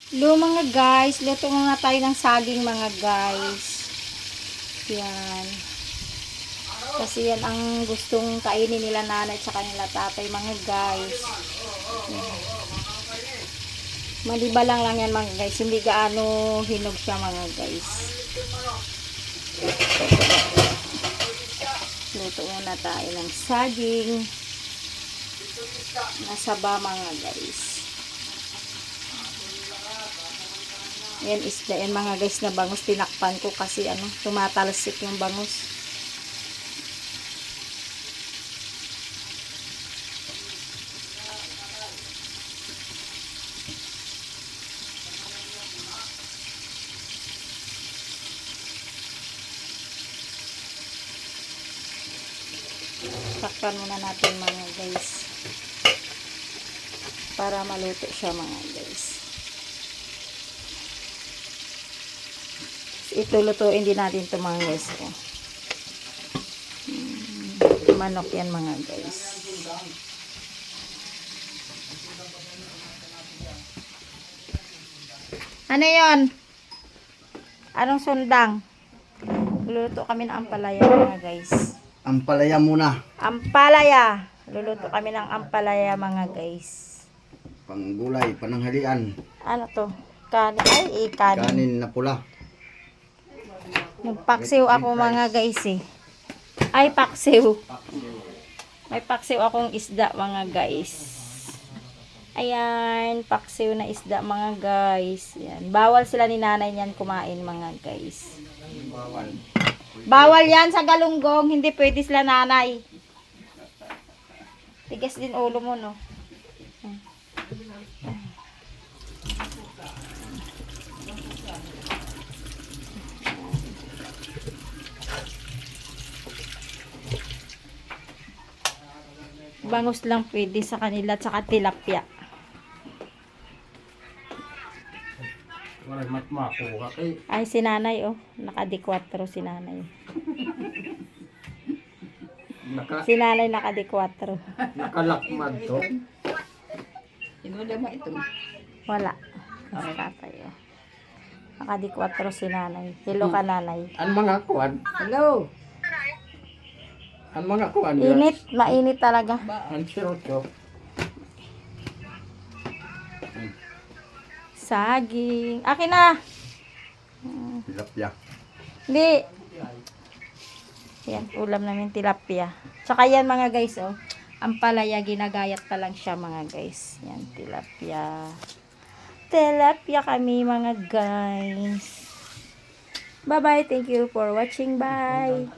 Hello mga guys, luto muna tayo ng saging mga guys. Yan. Kasi yan ang gustong kainin nila nanay at saka nila tatay mga guys. Yan. Maliba lang yan mga guys, hindi gaano hinog siya mga guys. Luto muna tayo ng saging. Nasaba mga guys. Yan isda yan mga guys na bangus. Tinakpan ko kasi tumatalsik yung bangus. Takpan muna natin mga guys. Para maluto siya mga guys. Ito lutuin din natin ito mga guys. Manok yan mga guys. Ano yon? Anong sundang? Luluto kami ng ampalaya mga guys. Ampalaya muna. Ampalaya. Luluto kami ng ampalaya mga guys. Panggulay, pananghalian. Ano to? Kanin. Ay, kanin. Kanin na pula. Nagpaksiw ako mga guys eh. Ay, paksiw. May paksiw akong isda mga guys. Ayan, paksiw na isda mga guys. Yan. Bawal sila ni nanay niyan kumain mga guys. Bawal yan sa galunggong. Hindi pwede sila nanay. Tigas din ulo mo no. Bangus lang pwede sa kanila tsaka tilapia. Walang matmakuha kay. Ay si nanay oh, naka-D4 si nanay. Si nanay naka-D4. Nakalakmad to. Inuda mo ito. Wala. Mas tatay oh. Naka-D4 si nanay. Hello ka nanay. Ang mga kuwan. Hello. Ang mga kuwan. Init, mainit talaga. Ang sirotyo. Saging. Akin na. Tilapia. Hindi. Yan, ulam namin tilapia. Tsaka yan mga guys, oh. Ampalaya, ginagayat pa lang siya mga guys. Yan, tilapia. Tilapia kami mga guys. Bye-bye. Thank you for watching. Bye.